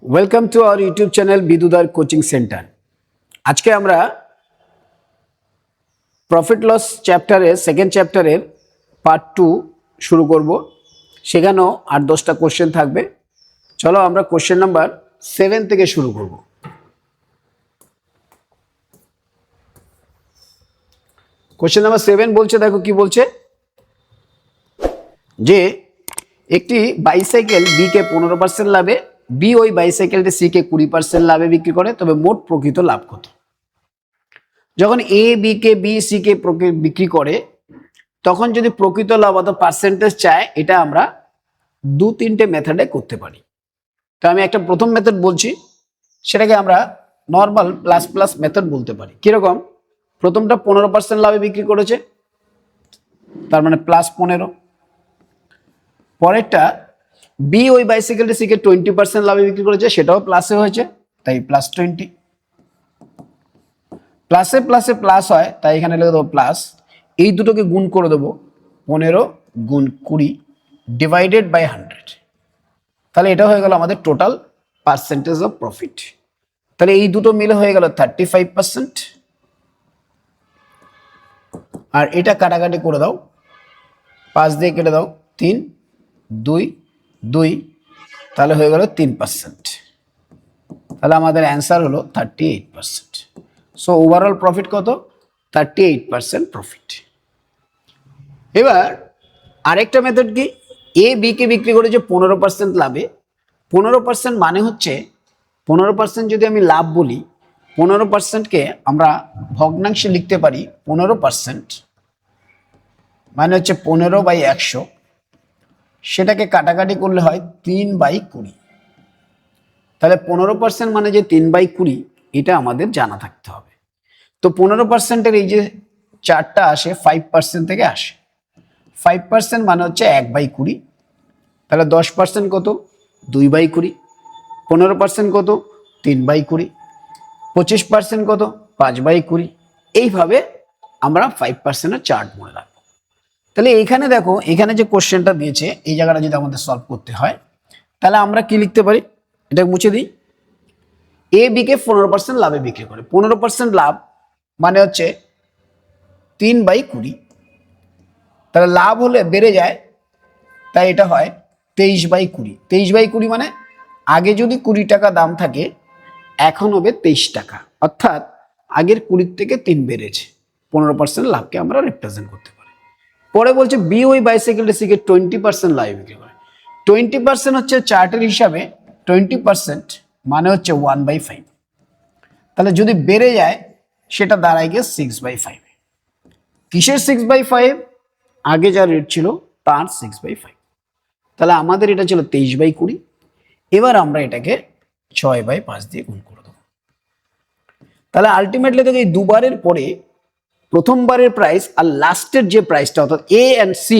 Welcome to our YouTube channel বিদুদার coaching centre. আজকে আমরা প্রফিট লস চ্যাপ্টারের সেকেন্ড চ্যাপ্টারের পার্ট 2 শুরু করব। সেখানেও 8-10টা কোশ্চেন থাকবে। চলো আমরা কোশ্চেন নাম্বার 7 থেকে শুরু করব। কোশ্চেন নাম্বার 7 বলছে, দেখো কি বলছে, যে একটি বাইসাইকেল বি কে 15% লাভে, বি ওই বাইসাইকেলটি সি কে 20% লাভে বিক্রি করে, তবে মোট প্রকৃত লাভ কত? যখন A B K B C K বিক্রি করে, তখন যদি প্রকৃত লাভ অর্থাৎ পার্সেন্টেজ চায়, এটা আমরা 2-3টে মেথডে করতে পারি। তো আমি একটা প্রথম মেথড বলছি, সেটাকে আমরা নর্মাল প্লাস প্লাস মেথড বলতে পারি। কিরকম? প্রথমটা 15% লাভে বিক্রি করেছে, তার মানে +15। পরেরটা বি ওই বাইসাইকেলটি সি কে 20% লাভে বিক্রি করেছে, সেটাও প্লাসে হয়েছে, তাই +20। প্লাসে প্লাসে প্লাস হয়, তাই এখানে লিখে দেবো প্লাস। এই দুটোকে গুণ করে দেবো, 15 গুণ 20 ডিভাইডেড বাই 100। তাহলে এটা হয়ে গেল আমাদের টোটাল পার্সেন্টেজ অফ প্রফিট। তাহলে এই দুটো মিলে হয়ে গেল 35%। আর এটা কাটাকাটি করে দাও, 5 দিয়ে কেটে দাও, 3 2 2, তাহলে হয়ে গেল 3%। তাহলে আমাদের অ্যান্সার হলো 38%। সো ওভারঅল প্রফিট কত? 38% প্রফিট। এবার আরেকটা মেথড কি, এ বি কে বিক্রি করেছে 15% লাভে। 15% মানে হচ্ছে 15% যদি আমি লাভ বলি, 15%কে আমরা ভগ্নাংশে লিখতে পারি 15%, মানে হচ্ছে 15/100। সেটাকে কাটাকাটি করলে হয় 3/20। তাহলে 15% মানে যে 3/20, এটা আমাদের জানা থাকতে হবে। তো 15%-এর এই যে চারটা আসে 5% থেকে আসে। 5% মানে হচ্ছে 1/20। তাহলে 10% কত? 2/20। 15% কত? 3/20। 25% কত? 5/20। এইভাবে আমরা 5%-এর চার্ট মনে রাখবো। তাহলে এইখানে দেখো, এখানে যে কোশ্চেনটা দিয়েছে, এই জায়গাটা যদি আমাদের সলভ করতে হয়, তাহলে আমরা কি লিখতে পারি? এটা মুছে দিই। এ বি কে 15% লাভে বিক্রি করে, 15% লাভ মানে হচ্ছে 3/20। তাহলে লাভ হলে বেড়ে যায়, তাই এটা হয় 23/20। 23/20 মানে আগে যদি 20 টাকা দাম থাকে, এখন হবে 23 টাকা, অর্থাৎ আগের 20 থেকে 3 বেড়েছে। 15% লাভকে আমরা রিপ্রেজেন্ট করতে পারি। পরে বলছে বি ওই বাইসাইকেলটি সি কে 20% লাভে বিক্রি করে। 20% হচ্ছে চার্টের হিসাবে 20% মানে হচ্ছে 1/5। তাহলে যদি বেড়ে যায়, সেটা দাঁড়ায় গিয়ে 6/5। কিসের 6/5? আগে যা রেট ছিল তার 6/5। তাহলে আমাদের এটা ছিল 23/20। এবার আমরা এটাকে 6/5 দিয়ে গুণ করে দেবো। তাহলে আলটিমেটলি দেখো, এই দুবারের পরে প্রথমবারের প্রাইস আর লাস্টের যে প্রাইসটা, অর্থাৎ এ অ্যান্ড সি,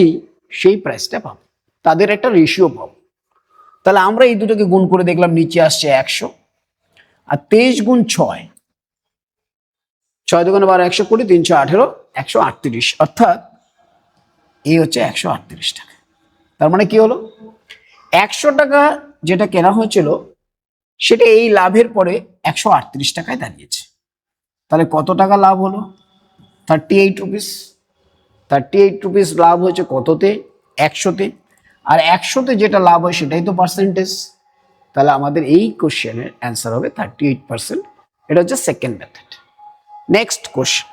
সেই প্রাইসটা পাবো, তাদের একটা রেশিও পাবো। তাহলে আমরা এই দুটোকে গুণ করে দেখলাম, নিচে আসছে 100, আর 23 গুণ 6, 6 2 12 120, 318, 138, অর্থাৎ এই হচ্ছে 138 টাকা। তার মানে কি হলো, 100 টাকা যেটা কেনা হয়েছিল, সেটা এই লাভের পরে 138 টাকায় দাঁড়িয়েছে। তাহলে কত টাকা লাভ হলো? 38 রুপিস। 38 রুপিস লাভ হয়েছে কততে? 100-তে। আর 100-তে যেটা লাভ হয়, সেটাই তো পার্সেন্টেজ। তাহলে আমাদের এই কোশ্চেনের অ্যান্সার হবে 38%। এটা হচ্ছে সেকেন্ড মেথড। নেক্সট কোশ্চেন,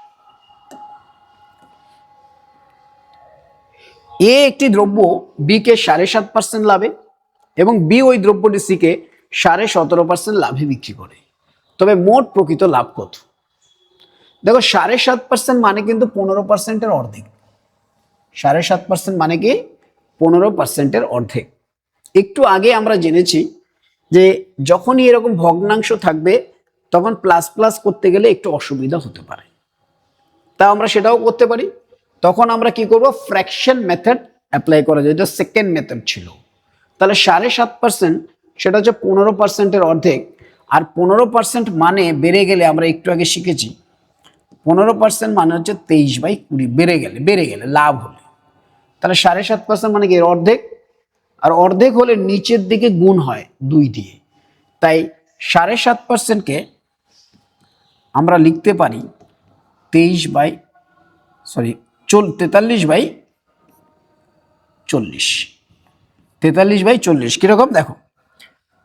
এ একটি দ্রব্য বি কে 7.5% লাভে এবং বি ওই দ্রব্যটি সি কে 17.5% লাভে বিক্রি করে, তবে মোট প্রকৃত লাভ কত? দেখো, 7.5% মানে কিন্তু 15%-এর অর্ধেক। 7.5% মানে কি 15%-এর অর্ধেক। একটু আগে আমরা জেনেছি যে যখনই এরকম ভগ্নাংশ থাকবে, তখন প্লাস প্লাস করতে গেলে একটু অসুবিধা হতে পারে, তা আমরা সেটাও করতে পারি। তখন আমরা কি করব? ফ্র্যাকশন মেথড অ্যাপ্লাই করা যায়, যেটা সেকেন্ড মেথড ছিল। তাহলে 7.5% সেটা হচ্ছে 15%-এর অর্ধেক। আর 15% মানে বেড়ে গেলে, আমরা একটু আগে শিখেছি, 15% মানে হচ্ছে 23/20, বেড়ে গেলে লাভ হলে। তাহলে 7.5% মানে কি অর্ধেক, আর অর্ধেক হলে নিচের দিকে গুণ হয় 2 দিয়ে। তাই 7.5%কে আমরা লিখতে পারি 43/40। 43/40 কিরকম দেখো,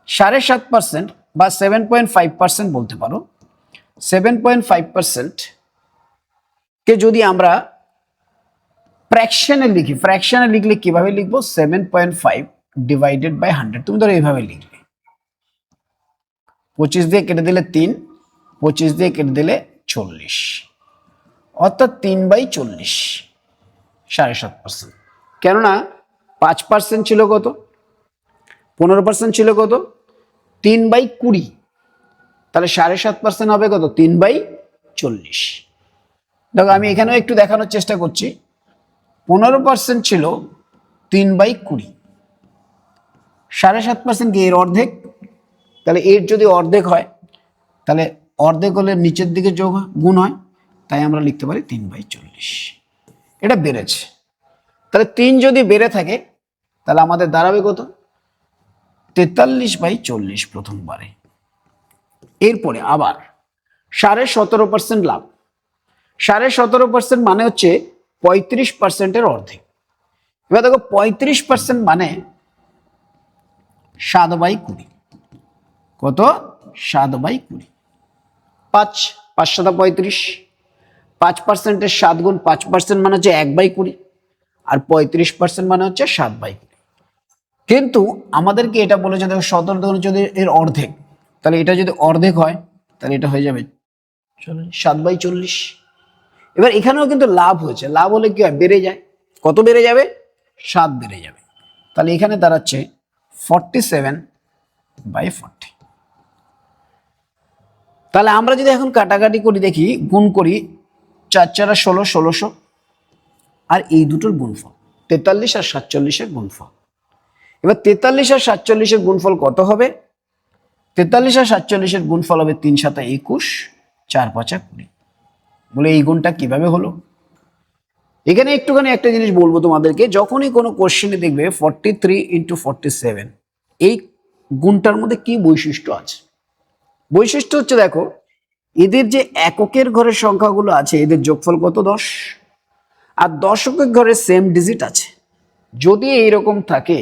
7.5% বা 7.5% বলতে পারো। 7.5% কে যদি আমরা ফ্র্যাকশনে লিখি, ফ্র্যাকশনে লিখলে কিভাবে লিখবো, 7.5 ডিভাইডেড বাই 100। তুমি ধরো এইভাবে লিখবে, 25 দিয়ে কেটে দিলে 3, 25 দিয়ে কেটে দিলে 40, অর্থাৎ 3/40। 7.5%, কেননা 5% ছিল কত, 15% ছিল কত, 3/20। তাহলে 7.5% হবে কত, 3/40। দেখো আমি এখানেও একটু দেখানোর চেষ্টা করছি। 15% ছিল 3/20, 7.5% কি এর অর্ধেক। তাহলে এর যদি অর্ধেক হয়, তাহলে অর্ধেক হলে নিচের দিকে যোগ গুণ হয়, তাই আমরা লিখতে পারি 3/40। এটা বেড়েছে, তাহলে 3 যদি বেড়ে থাকে তাহলে আমাদের দাঁড়াবে কত, 43/40 প্রথমবারে। এরপরে আবার 17.5% লাভ। 17.5% মানে হচ্ছে 35%-এর অর্ধেক। এবার দেখো 35% মানে 7/20। কত, 7/20। 5 5%-এর 7 গুণ 5% মানে হচ্ছে 1/20, আর 35% মানে হচ্ছে 7/20। কিন্তু আমাদেরকে এটা বলেছে দেখো 17 যদি এর অর্ধেক, তাহলে এটা যদি অর্ধেক হয় তাহলে এটা হয়ে যাবে 7/40। এবার এখানেও কিন্তু লাভ হয়েছে, লাভ হলে কি হয়, বেড়ে যায়। কত বেড়ে যাবে, 7 বেড়ে যাবে। তাহলে এখানে দাঁড়াচ্ছে 47/40। তাহলে আমরা যদি এখন কাটাকাটি করি, দেখি গুণ করি, 4 4 16, 1600, আর এই দুটোর গুণফল 43 আর 47-এর গুণফল। এবার 43 আর 47-এর গুণফল কত হবে, 43 আর 47-এর গুণফল হবে 3 7 21, 4 5 20। বলে এই গুণটা কিভাবে হলো। এখানে একটুখানি একটা জিনিস বলবো তোমাদেরকে, যখনই কোনো কোশ্চেনে দেখবে 43 × 47, এই গুণটার মধ্যে কি বৈশিষ্ট্য আছে। বৈশিষ্ট্য হচ্ছে দেখো, এদের যে এককের ঘরের সংখ্যাগুলো আছে এদের যোগফল কত, 10, আর দশকের ঘরে সেম ডিজিট আছে। যদি এইরকম থাকে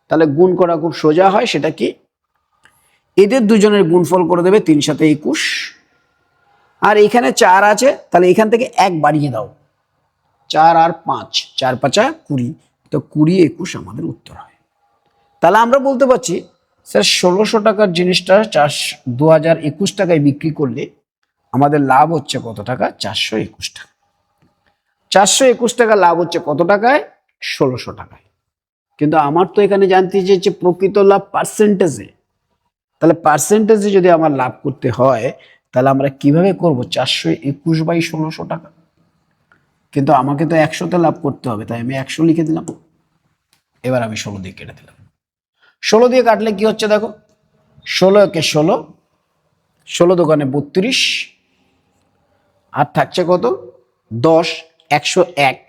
তাহলে গুণ করা খুব সোজা হয়। সেটা কি, এদের দুজনের গুণফল করে দেবে 3 7 21, আর এখানে 4 আছে, তাহলে এখান থেকে 1 বাড়িয়ে দাও, 4 আর 5, 4 5 20, তো 20 21 আমাদের উত্তর হয়। তাহলে আমরা বলতে পারছি স্যার 1600 টাকার জিনিসটা 2021 টাকায় বিক্রি করলে আমাদের লাভ হচ্ছে কত টাকা, 421 টাকা। 421 টাকা লাভ হচ্ছে কত টাকায়, 1600 টাকায়। কিন্তু আমার তো এখানে জানতে চেয়েছে প্রকৃত লাভ পার্সেন্টেজে। তাহলে পার্সেন্টেজে যদি আমার লাভ করতে হয় তাহলে আমরা কিভাবে করব, 421/1600 টাকা। কিন্তু আমাকে তো 100-তে লাভ করতে হবে, তাই আমি 100 লিখে দিলাম। এবার আমি 16 দিয়ে কেটে দিলাম। 16 দিয়ে কাটলে কি হচ্ছে দেখো, 16 কে 16, 16 দোকানে 32, আর থাকছে কত, 10, 101,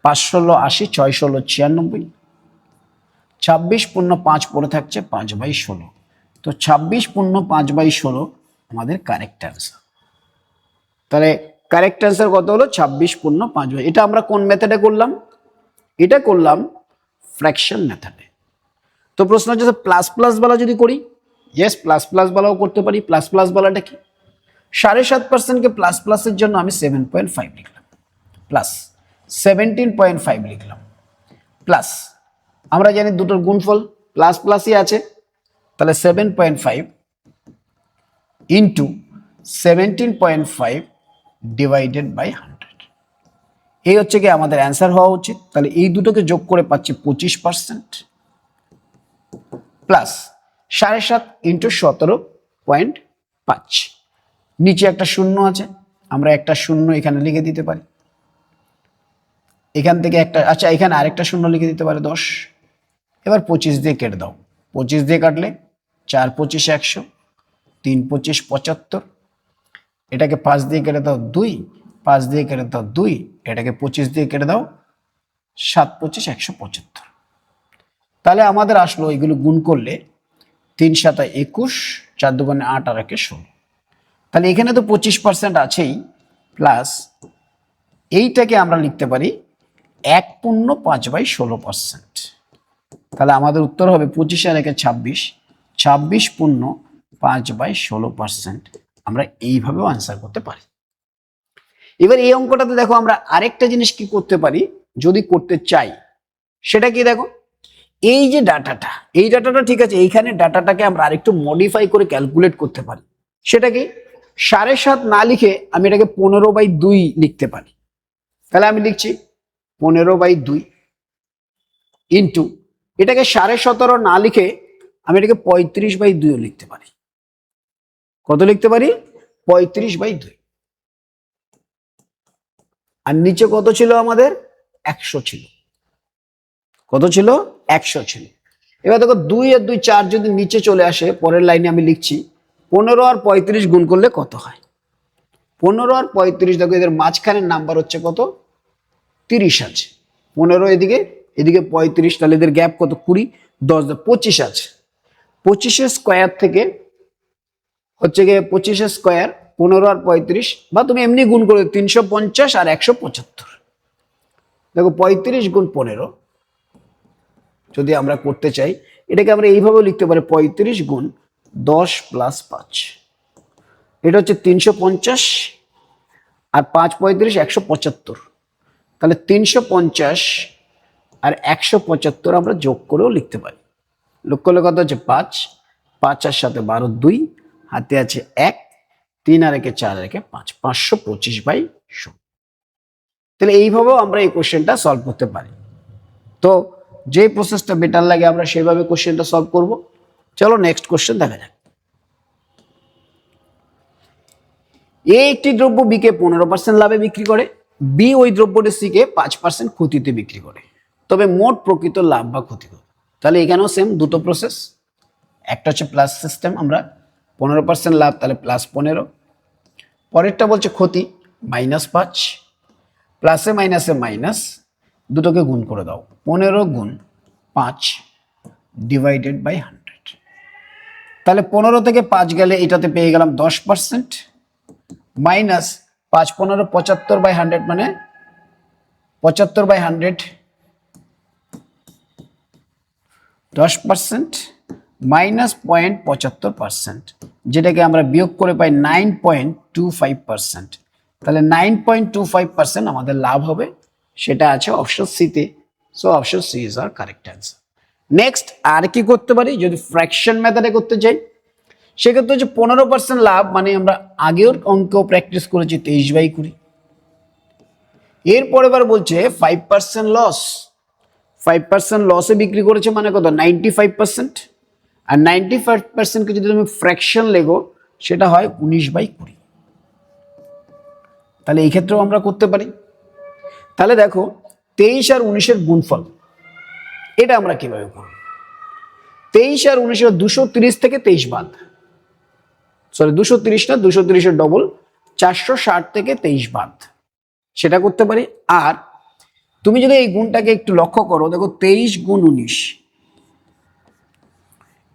5 16 80, 6 16 96, 26 পূর্ণ 5 পরে থাকছে 5/16। তো 26 পূর্ণ 5/16 আমাদের কারেক্ট অ্যান্সার। তাহলে কারেক্ট অ্যান্সার কত হলো, 26 পূর্ণ 5। এটা আমরা কোন মেথডে করলাম, এটা করলাম ফ্র্যাকশন মেথডে। তো প্রশ্ন হচ্ছে প্লাস প্লাস বালা যদি করি, ইয়েস প্লাস প্লাস বালাও করতে পারি। প্লাস প্লাস বালাটা কি, 7.5%-কে প্লাস প্লাসের জন্য আমি 7.5 লিখলাম, প্লাস 17.5 লিখলাম, প্লাস আমরা জানি দুটোর গুণফল প্লাস প্লাসই আছে, তাহলে 7.5 ইন্টু 17.5 ডিভাইডেড বাই 100, এই হচ্ছে কি আমাদের অ্যান্সার হওয়া উচিত। তাহলে এই দুটোকে যোগ করে পাচ্ছি 25%, প্লাস 7.5 ইন্টু 17.5, নিচে একটা শূন্য আছে, আমরা একটা শূন্য এখানে লিখে দিতে পারি। এখান থেকে একটা, আচ্ছা এখানে আরেকটা শূন্য লিখে দিতে পারে 10। এবার 25 দিয়ে কেটে দাও, 25 দিয়ে কাটলে 4 25 100, 3 25 75, এটাকে 5 দিয়ে কেটে দাও 2, 5 দিয়ে কেটে দাও 2, এটাকে 25 দিয়ে কেটে দাও 7 25 175। তাহলে আমাদের আসলো এগুলো গুণ করলে 3 7 21, 4 2 8 আর 1 16। তাহলে এখানে তো 25% আছেই, প্লাস এইটাকে আমরা লিখতে পারি 1/5/16%। তাহলে আমাদের উত্তর হবে 25 আর 1 26, 26/5/16%। আমরা এইভাবেও আনসার করতে পারি। এবার এই অঙ্কটাতে দেখো আমরা আরেকটা জিনিস কি করতে পারি যদি করতে চাই, সেটা কি দেখো, এই যে ডাটাটা, এই ডাটাটা ঠিক আছে, এইখানে ডাটাটাকে আমরা আরেকটু মডিফাই করে ক্যালকুলেট করতে পারি। সেটা কি, 7.5 না লিখে আমি এটাকে 15/2 লিখতে পারি। তাহলে আমি লিখছি 15/2 ইন্টু, এটাকে 17.5 না লিখে আমি এটাকে 35/2 লিখতে পারি। কত লিখতে পারি? 35/2। আর নিচে কত ছিল আমাদের? 100 ছিল। কত ছিল? 100 ছিল। এবার দেখো 2 আর 2 4 যদি নিচে চলে আসে, পরের লাইনে আমি লিখছি 15 আর 35 গুণ করলে কত হয়? 15 আর 35, দেখো এদের মাঝখানের নাম্বার হচ্ছে কত? 30 আছে। 15 এদিকে, এদিকে 35, তাহলে এদের গ্যাপ কত? 20, 10 25 আছে। 25 স্কোয়ার থেকে হচ্ছে গিয়ে 25 স্কোয়ার 15 আর 35, বা তুমি এমনি গুণ করে 350 আর 175। দেখো 35 গুণ 15 যদি আমরা করতে চাই, এটাকে আমরা এইভাবেও লিখতে পারি 35 গুণ 10 + 5। এটা হচ্ছে 350, আর 5 35 175। তাহলে 350 আর 175 আমরা যোগ করেও লিখতে পারি। যোগ করলে কত হচ্ছে? 5, 5 আর 7 12, 2 হাতে আছে 1, 3 আর 1 4 আর 1 5, 525/16। তাহলে এইভাবেও আমরা এই কোশ্চেনটা সলভ করতে পারি। তো যে প্রসেসটা বেটার লাগে আমরা সেইভাবে কোশ্চেনটা সলভ করব। চলো নেক্সট কোশ্চেন দেখা যাক। এ একটি দ্রব্য বি কে 15% লাভে বিক্রি করে, বি ওই দ্রব্যটি সি কে 5% ক্ষতিতে বিক্রি করে, তবে মোট প্রকৃত লাভ বা ক্ষতি কত? তাহলে এখানেও সেম দুটো প্রসেস। একটা হচ্ছে প্লাস সিস্টেম, আমরা 15% লাভ, তাহলে +15। পরেরটা বলছে ক্ষতি, -5, প্লাসে মাইনাসে মাইনাস, দুটোকে গুণ করে দাও, 15 গুণ 5 ডিভাইডেড বাই 100। তাহলে 15 থেকে 5 গেলে এটাতে পেয়ে গেলাম 10%, মাইনাস 5 15 75/100, মানে 75/100, 10%, মাইনাস 0.75%, যেটাকে আমরা বিয়োগ করে পাই 9.25%। তাহলে 9.25% আমাদের লাভ হবে, সেটা আছে অপশন সিতে। So option C is our correct answer. Next আর কি করতে পারি যদি ফ্র্যাকশন মেথডে করতে চাই? সেক্ষেত্রে হচ্ছে 15% লাভ, মানে আমরা আগের অঙ্ক প্র্যাকটিস করেছি 23/20। এরপর এবার বলছে 5% লস, 5% লসে বিক্রি করেছে, মানে কত? 95%। আর 95%কে যদি তুমি ফ্র্যাকশন লেগো, সেটা হয় 19/20। তাহলে এই ক্ষেত্রেও আমরা করতে পারি। তাহলে দেখো 23 আর 19-এর গুণফল, এটা আমরা কিভাবে করব? 23 আর 19, 230 থেকে 23 বাদ, সরি 230 না, 230-এর ডবল, 460 থেকে 23 বাদ, সেটা করতে পারি। আর তুমি যদি এই গুণটাকে একটু লক্ষ্য করো, দেখো 23 গুণ 19,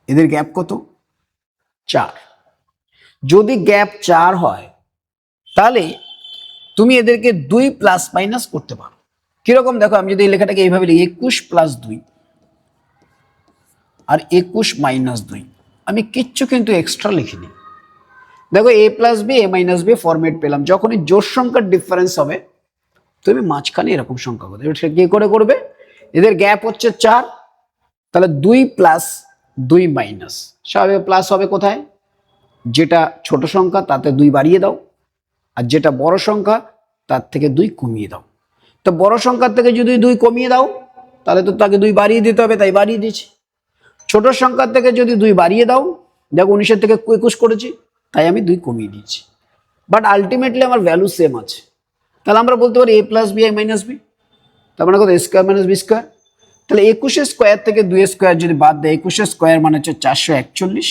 এদের গ্যাপ কত? 4। যদি গ্যাপ 4 হয়, তাহলে তুমি এদেরকে 2 প্লাস মাইনাস করতে পারো। কিরকম দেখো, আমি যদি এই লেখাটাকে এইভাবে লিখি 21 + 2 আর 21 - 2, আমি কিচ্ছু কিন্তু এক্সট্রা লিখিনি। দেখো a + b, a - b format পেলাম। যখনই জোড় সংখ্যার ডিফারেন্স হবে, তুমি মাঝখানে এরকম সংখ্যা করবে। এটা কি করে করবে? এদের গ্যাপ হচ্ছে 4, তাহলে 2 + 2 মাইনাস, স্বাভাবিক প্লাস হবে কোথায়? যেটা ছোট সংখ্যা তাতে 2 বাড়িয়ে দাও, আর যেটা বড় সংখ্যা তার থেকে 2 কমিয়ে দাও। তো বড় সংখ্যার থেকে যদি 2 কমিয়ে দাও, তাহলে তো তাকে 2 বাড়িয়ে দিতে হবে, তাই বাড়িয়ে দিয়েছি। ছোট সংখ্যার থেকে যদি 2 বাড়িয়ে দাও, দেখো 19-এর থেকে 21 করেছি, তাই আমি 2 কমিয়ে দিয়েছি। বাট আলটিমেটলি আমার ভ্যালু সেম আছে। তাহলে আমরা বলতে পারি a + b, a - b, তার মানে কত? a² - b²। তাহলে 21-এর স্কোয়ার থেকে 2-এর স্কোয়ার যদি বাদ দেয়, 21-এর স্কোয়ার মানে হচ্ছে 441,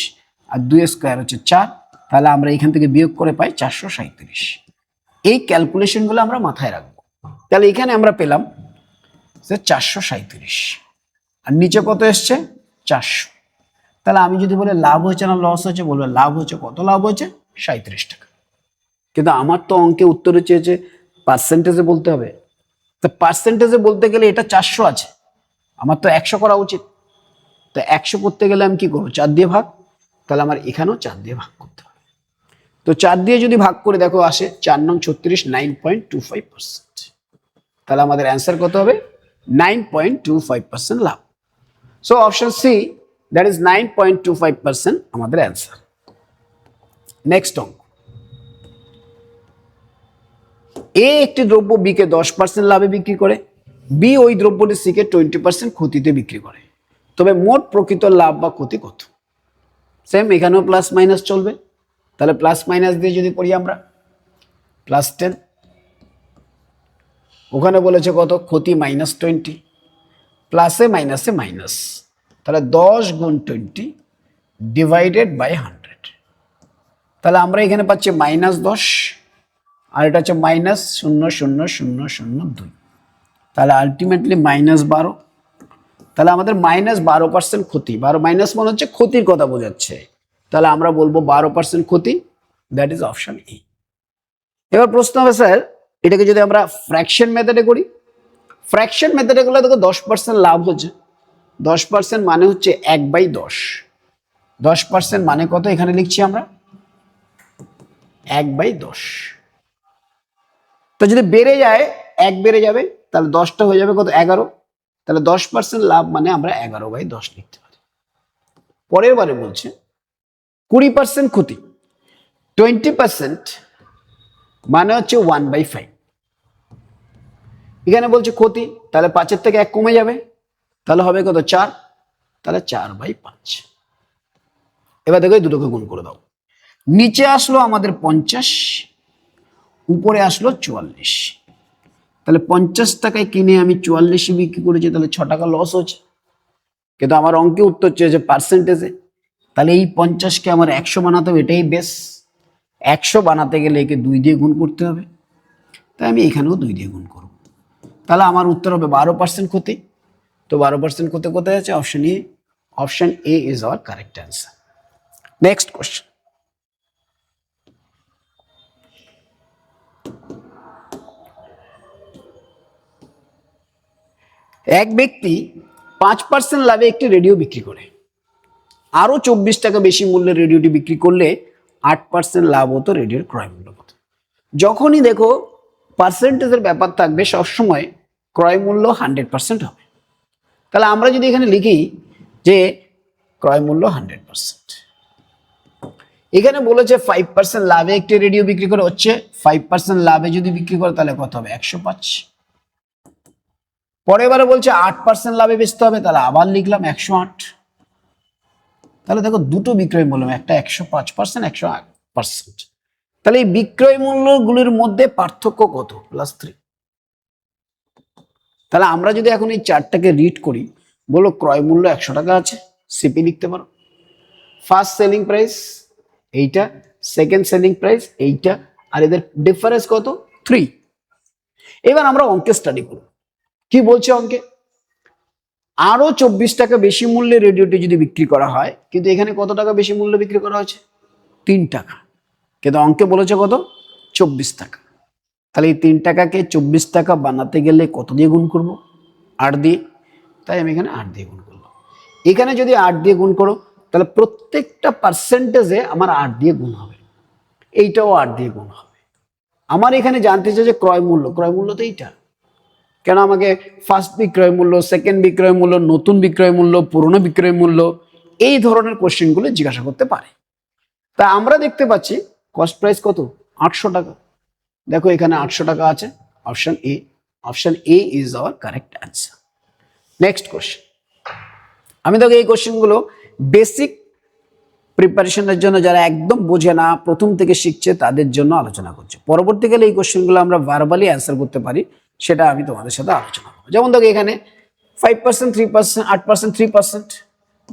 আর 2-এর স্কোয়ার হচ্ছে 4, তাহলে আমরা এখান থেকে বিয়োগ করে পাই 437। এই ক্যালকুলেশনগুলো আমরা মাথায় রাখবো। তাহলে এখানে আমরা পেলাম যে 437, আর নিচে কত এসছে? 400। তাহলে আমি যদি বলে লাভ হয়েছে না লস হয়েছে, বলবে লাভ হয়েছে। কত লাভ হয়েছে? 37 টাকা। কিন্তু আমার তো অঙ্কে উত্তরে চেয়েছে পার্সেন্টেজে বলতে হবে। তো পার্সেন্টেজে বলতে গেলে এটা 400 আছে, আমার তো 100 করা উচিত। তো 100 করতে গেলে আমি কি করবো? 4 দিয়ে ভাগ। তাহলে আমার এখানেও 4 দিয়ে ভাগ করতে হবে। তো 4 দিয়ে যদি ভাগ করে দেখো আসে 4 নং 36, 9.25%। তাহলে আমাদের অ্যান্সার কত হবে? 9.25% লাভ। So option C, that is 9.25% আমাদের অ্যান্সার। নেক্সট অঙ্ক, এ একটি দ্রব্য বি কে 10% লাভে বিক্রি করে, বি ওই দ্রব্যটি সি কে 20% ক্ষতিতে বিক্রি করে, তবে মোট প্রকৃত লাভ বা ক্ষতি কত? সেম এখানেও প্লাস মাইনাস চলবে। তাহলে প্লাস মাইনাস দিয়ে যদি পড়ি আমরা, +10, ওখানে বলেছে কত? ক্ষতি -20, প্লাসে মাইনাসে মাইনাস, তাহলে 10 গুণ 20 ডিভাইডেড বাই 100। তাহলে আমরা এখানে পাচ্ছি -10, আর এটা হচ্ছে -0.00002। তাহলে আলটিমেটলি -12। তাহলে আমাদের -12% ক্ষতি, 12 মাইনাস মানে হচ্ছে ক্ষতির কথা বোঝাচ্ছে। তাহলে আমরা বলবো 12% ক্ষতি, দ্যাট ইজ অপশন এ। এবার প্রশ্ন হবে স্যার, এটাকে যদি আমরা ফ্র্যাকশন মেথডে করি, ফ্র্যাকশন মেথডে করলে দেখো 10% লাভ হচ্ছে। 10% মানে হচ্ছে 1/10। 10% মানে কত? এখানে লিখছি আমরা 1/10। তো যদি বেড়ে যায়, 1 বেড়ে যাবে, তাহলে 10টা হয়ে যাবে কত? 11। তাহলে 10% লাভ মানে আমরা 11/10 লিখতে পারি। পরের বারে বলছে 20% ক্ষতি, 20% মানে হচ্ছে 1/5। এখানে বলছে ক্ষতি, তাহলে 5-এর থেকে 1 কমে যাবে, তাহলে হবে কত? 4। তাহলে 4/5। এবার দেখো এই দুটোকে গুণ করে দাও। নিচে আসলো আমাদের 50, উপরে আসলো 44। তাহলে 50 টাকায় কিনে আমি 44 বিক্রি করেছি, তাহলে 6 টাকা লস হচ্ছে। কিন্তু আমার অঙ্কে উত্তর চেয়েছে পার্সেন্টেজে, তাহলে এই 50কে আমার 100 বানাতে হবে, এটাই বেশ। 100 বানাতে গেলে একে 2 দিয়ে গুণ করতে হবে, তাই আমি এখানেও 2 দিয়ে গুণ করব। তাহলে আমার উত্তর হবে 12% ক্ষতি। তো 12% ক্ষতি কোথায় আছে? Option A. Option A is our correct answer. Next question, এক ব্যক্তি 5% লাভে একটি রেডিও বিক্রি করে, আরো 24 টাকা বেশি মূল্যের রেডিওটি বিক্রি করলে 8% লাভ হতো, রেডিওর ক্রয় মূল্য কত? যখনই দেখো পার্সেন্টেজের ব্যাপার থাকবে, সবসময় ক্রয় মূল্য 100% হবে। তাহলে আমরা যদি এখানে লিখি যে ক্রয় মূল্য 100%, এখানে বলেছে 5% লাভে একটি রেডিও বিক্রি করে, হচ্ছে 5% লাভে যদি বিক্রি করে তাহলে কত হবে? 105। পরের বারে বলছে 8% লাভে বেচতে হবে, তাহলে আবার লিখলাম 108। তাহলে দেখো দুটো বিক্রয় মূল্য, একটা 105%, 108%। তাহলে এই বিক্রয় মূল্যগুলির মধ্যে পার্থক্য কত? +3। তাহলে আমরা যদি এখন এই চারটাকে রিড করি, বলো ক্রয় মূল্য 100 টাকা আছে, সিপি লিখতে পারো। ফার্স্ট সেলিং প্রাইস এইটা, সেকেন্ড সেলিং প্রাইস এইটা, আর এদের ডিফারেন্স কত? 3। এবার আমরা অঙ্কে স্টাডি করব, কি বলছে অঙ্কে? আরো 24 টাকা বেশি মূল্যে রেডিওটি যদি বিক্রি করা হয়, কিন্তু এখানে কত টাকা বেশি মূল্যে বিক্রি করা হয়েছে? 3 টাকা, কিন্তু অঙ্কে বলেছে কত? 24 টাকা। তাহলে এই 3 টাকাকে 24 টাকা বানাতে গেলে কত দিয়ে গুণ করব? 8 দিয়ে। তাই আমি এখানে 8 দিয়ে গুণ করলাম। এখানে যদি 8 দিয়ে গুণ করো, তাহলে প্রত্যেকটা পার্সেন্টেজে আমার 8 দিয়ে গুণ হবে, এইটাও 8 দিয়ে গুণ হবে। আমার এখানে জানতে চাই যে ক্রয় মূল্য, ক্রয় মূল্য তো এইটা। কেন আমাকে ফার্স্ট বিক্রয় মূল্য, সেকেন্ড বিক্রয় মূল্য, নতুন বিক্রয় মূল্য, পুরনো বিক্রয় মূল্য, এই ধরনের কোশ্চেনগুলো জিজ্ঞাসা করতে পারে। তা আমরা দেখতে পাচ্ছি কস্ট প্রাইস কত? 800 টাকা। দেখো এখানে 800 টাকা আছে, option A. Option A is our correct answer. Next question, আমি দেখো এই কোশ্চেনগুলো বেসিক প্রিপারেশনের জন্য, যারা একদম বোঝে না, প্রথম থেকে শিখছে, তাদের জন্য আলোচনা করছি। পরবর্তীকালে এই কোশ্চেনগুলো আমরা ভার্বালি অ্যান্সার করতে পারি, সেটা আমি তোমাদের সাথে আলোচনা করবো। যেমন দেখো এখানে 5%, 3%, 8%, 3%।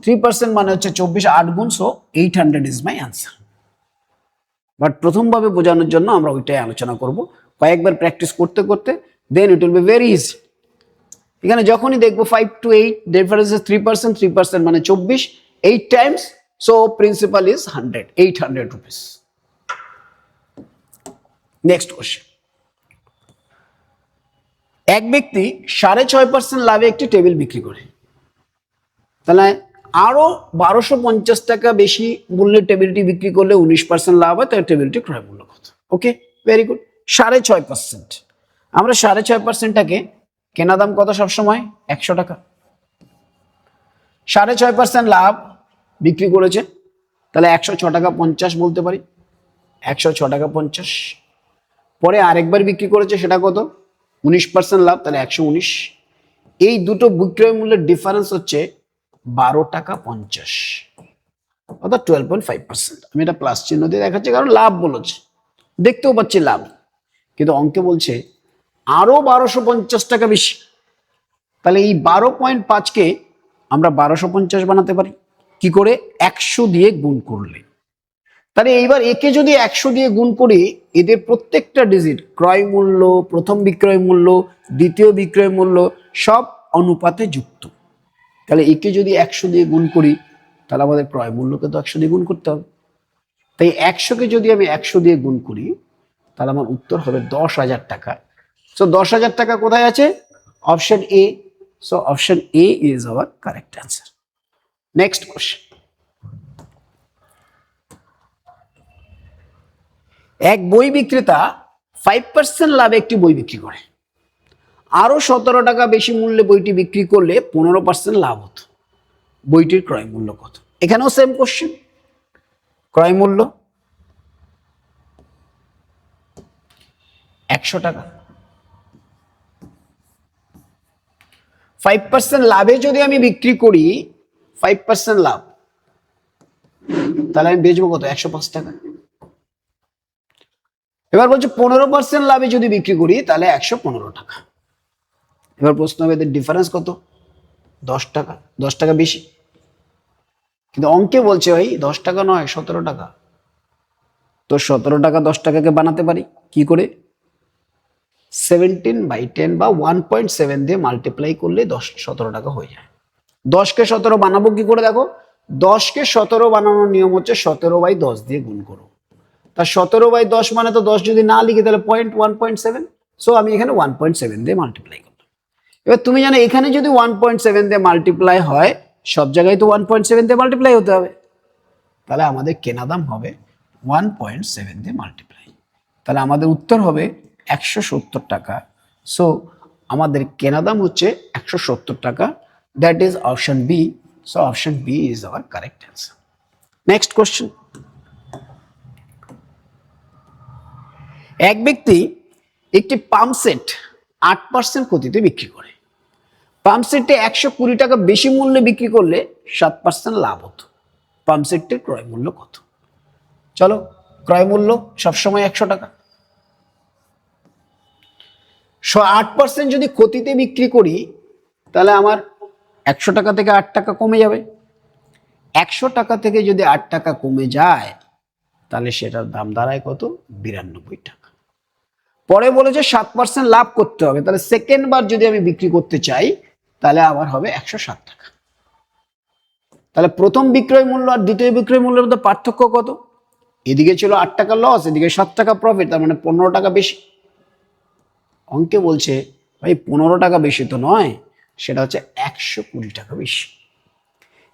3% মানে হচ্ছে 24, 8 গুণ, so 800 is my answer. But প্রথমভাবে বোঝানোর জন্য আমরা ওইটাই আলোচনা করব, কয়েকবার প্র্যাকটিস করতে করতে then it will be very easy. এখানে যখনই দেখবো 5 to 8 ডিফারেন্স 3%, 3% মানে 24, 8 times, so principal is 100, 800 rupees. Next question. এক ব্যক্তি 6.5% লাভে একটি টেবিল বিক্রি করে, তাহলে আরো 1250 টাকা বেশি মূল্যের টেবিলটি বিক্রি করলে 19% লাভ হয়, তাহলে টেবিলটি ক্রয় মূল্য কত? ওকে, ভেরি গুড। 6.5%, আমরা 6.5%টাকে কেনা দাম কত সবসময়? 100 টাকা। 6.5% লাভ বিক্রি করেছে, তাহলে 106 টাকা 50 বলতে পারি, 106 টাকা 50। পরে আরেকবার বিক্রি করেছে, সেটা কত? 19% লাভ, তাহলে 119। এই দুটো বিক্রয় মূল্যের ডিফারেন্স হচ্ছে 12 টাকা 50, অর্থাৎ 12.5%। আমি এটা প্লাস চিহ্ন দিয়ে দেখাচ্ছি কারণ লাভ বলেছে, দেখতেও পাচ্ছি লাভ, কিন্তু অঙ্কে বলছে আরো 1250 টাকা বেশি। তাহলে এই 12.5কে আমরা 1250 বানাতে পারি কি করে? 100 দিয়ে গুণ করলে। তাহলে এইবার একে যদি 100 দিয়ে গুণ করি, এদের প্রত্যেকটা ডিজিট ক্রয় মূল্য, প্রথম বিক্রয় মূল্য, দ্বিতীয় বিক্রয় মূল্য সব অনুপাতে যুক্ত। তাহলে একে যদি 100 দিয়ে গুণ করি, তাহলে আমাদের ক্রয় মূল্যকে তো 100 দিয়ে গুণ করতে হবে। তাই 100কে যদি আমি 100 দিয়ে গুণ করি, তাহলে আমার উত্তর হবে 10,000 টাকা। সো 10,000 টাকা কোথায় আছে? Option A. So option A is our correct answer. Next question. এক বই বিক্রেতা 5% লাভে একটি বই বিক্রি করে, আরো 17 টাকা বেশি মূল্যে বইটি বিক্রি করলে 15% লাভ হতো, বইটির ক্রয় মূল্য কত? এখানেও সেম কোশ্চেন, ক্রয় মূল্য 100 টাকা। 5% লাভে যদি আমি বিক্রি করি, 5% লাভ, তাহলে আমি বেচবো কত? 105 টাকা। এবার বলছে 15% লাভে যদি বিক্রি করি, তাহলে 115 টাকা। এবার প্রশ্ন হবে এদের ডিফারেন্স কত? 10 টাকা, 10 টাকা বেশি, কিন্তু অঙ্কে বলছে ভাই 10 টাকা নয়, 17 টাকা। তো 17 টাকা 10 টাকাকে বানাতে পারি কি করে? 17/10 বা 1.7 দিয়ে মাল্টিপ্লাই করলে 17 টাকা হয়ে যায়। 10কে 17 বানাবো কি করে? দেখো, 10কে 17 বানানোর নিয়ম হচ্ছে 17/10 দিয়ে গুণ করো। তা 17/10 মানে তো 10 যদি না লিখি তাহলে 1.7। সো আমি এখানে 1.7 দিয়ে মাল্টিপ্লাই করলাম। এবার তুমি জানো এখানে যদি 1.7 দিয়ে মাল্টিপ্লাই হয়, সব জায়গায় তো 1.7 দিয়ে মাল্টিপ্লাই হতে হবে, তাহলে আমাদের কেনা দাম হবে 1.7 দিয়ে মাল্টিপ্লাই। তাহলে আমাদের উত্তর হবে 170 টাকা। সো আমাদের কেনা দাম হচ্ছে 170 টাকা, that is option B. So option B is our correct answer. Next question. এক ব্যক্তি একটি পাম্প সেট 8% ক্ষতিতে বিক্রি করে, পাম্প সেটটি 120 টাকা বেশি মূল্যে বিক্রি করলে 7% লাভ হতো, পাম্প সেটটির ক্রয় মূল্য কত? চলো, ক্রয় মূল্য সবসময় 100 টাকা। 8% যদি ক্ষতিতে বিক্রি করি, তাহলে আমার 100 টাকা থেকে 8 টাকা কমে যাবে। 100 টাকা থেকে যদি 8 টাকা কমে যায়, তাহলে সেটার দাম দাঁড়ায় কত? 92 টাকা। পরে বলেছে 7% লাভ করতে হবে, তাহলে সেকেন্ড বার যদি আমি বিক্রি করতে চাই, তাহলে আমার হবে 107 টাকা। তাহলে প্রথম বিক্রয় মূল্য আর দ্বিতীয় বিক্রয় মূল্যের মধ্যে পার্থক্য কত? এদিকে ছিল 8 টাকা লস, এদিকে 7 টাকা প্রফিট, তার মানে 15 টাকা বেশি। অঙ্কে বলছে ভাই 15 টাকা বেশি তো নয়, সেটা হচ্ছে 120 টাকা বেশি।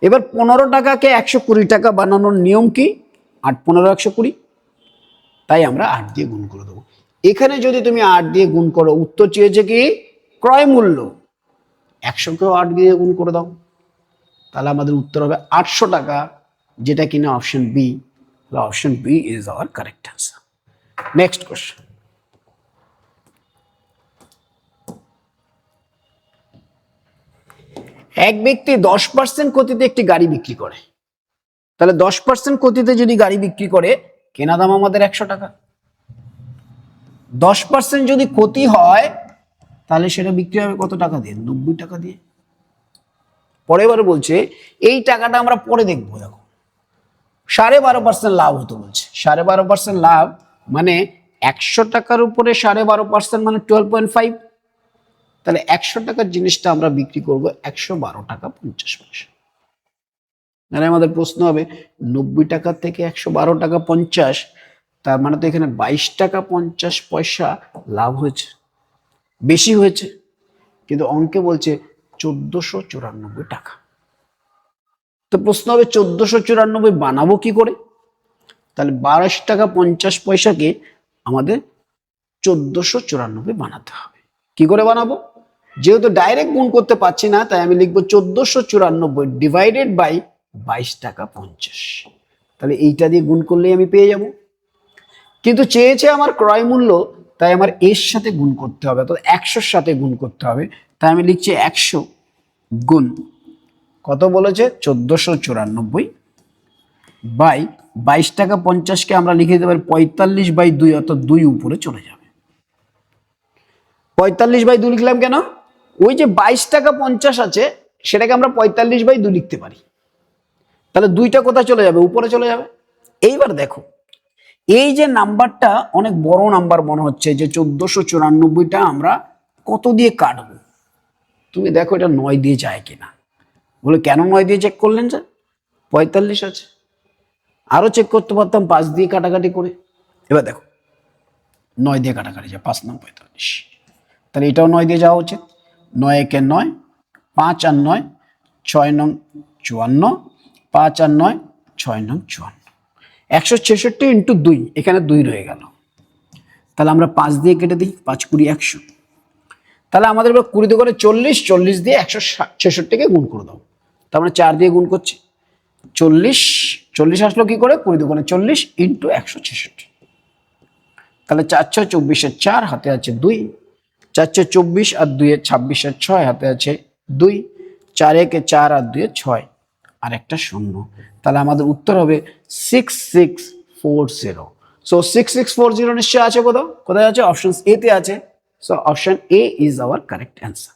এবার 15 টাকাকে 120 টাকা বানানোর নিয়ম কি? 8 15 120, তাই আমরা 8 দিয়ে গুণ করে দেবো। এখানে যদি তুমি 8 দিয়ে গুণ করো, উত্তর চেয়েছে কি? ক্রয় মূল্য। 100কেও 8 দিয়ে গুণ করে দাও, তাহলে আমাদের উত্তর হবে 800 টাকা, যেটা কিনা option B. Option B is our correct answer. Next question. এক ব্যক্তি 10% ক্ষতিতে একটি গাড়ি বিক্রি করে, তাহলে 10% ক্ষতিতে যদি গাড়ি বিক্রি করে, কেনা দাম আমাদের 100 টাকা। 10% যদি ক্ষতি হয়, তাহলে সেটা বিক্রি হবে কত টাকা দিয়ে? 90 টাকা দিয়ে। পরের বার বলছে এই টাকাটা আমরা পরে দেখবো। দেখো 12.5% লাভ হতো বলছে, 12.5% লাভ মানে 100 টাকার উপরে 12.5% মানে 12.5। তাহলে 100 টাকার জিনিসটা আমরা বিক্রি করবো 112 টাকা 50 পয়সা। মানে আমাদের প্রশ্ন হবে 90 টাকা থেকে 112 টাকা 50, তার মানে তো এখানে 22 টাকা 50 পয়সা লাভ হয়েছে, বেশি হয়েছে। কিন্তু অঙ্কে বলছে 1494 টাকা। তো প্রশ্ন হবে 1494 বানাবো কি করে? তাহলে 22 টাকা 50 পয়সাকে আমাদের 1494 বানাতে হবে। কি করে বানাবো? যেহেতু ডাইরেক্ট গুণ করতে পারছি না, তাই আমি লিখবো 1494 ডিভাইডেড বাই 22 টাকা 50। তাহলে এইটা দিয়ে গুণ করলেই আমি পেয়ে যাব। কিন্তু চেয়েছে আমার ক্রয় মূল্য, তাই আমার এর সাথে গুণ করতে হবে, অর্থাৎ 100-র সাথে গুণ করতে হবে। তাই আমি লিখছি 100 গুণ কত বলেছে 1494 বাই 22 টাকা 50কে আমরা লিখে দিতে পারি 45/2, অর্থাৎ 2 উপরে চলে যাবে। 45/2 লিখলাম কেন? ওই যে 22 টাকা 50 আছে সেটাকে আমরা 45/2 লিখতে পারি। তাহলে 2টা কোথায় চলে যাবে? উপরে চলে যাবে। এইবার দেখো, এই যে নাম্বারটা অনেক বড় নাম্বার মনে হচ্ছে, যে 1494টা আমরা কত দিয়ে কাটবো? তুমি দেখো এটা 9 দিয়ে যায় কিনা। বলে কেন 9 দিয়ে চেক করলেন? স্যার 45 আছে, আরো চেক করতে পারতাম 5 দিয়ে কাটাকাটি করে। এবার দেখো 9 দিয়ে কাটাকাটি যায়, 5 9 45, তাহলে এটাও 9 দিয়ে যাওয়া উচিত। 9 একে 9, 5 আর 9 6 নং 54, 5 আর 9 6 নং 54, 166 ইন্টু 2, এখানে 2 রয়ে গেল। তাহলে আমরা 5 দিয়ে কেটে দিই, 5 20 100। তাহলে আমাদের এবার 20 করে 40, 40 দিয়ে 166কে গুণ করে দাও। তার মানে 4 দিয়ে গুণ করছি, 40, 40 আসলো কি করে? 20 করে 40 ইন্টু 166। তাহলে 4 6 24 4, হাতে আছে 2, 4 4 24 আর 2 26 আর 6, হাতে আছে 2, 4 1 4 আর 2 6, আর একটা শূন্য। তাহলে আমাদের উত্তর হবে 6640। সো 6640 নিশ্চয় আছে কোথাও? কোথায় আছে? অপশন এ তে আছে। So option A is our correct answer.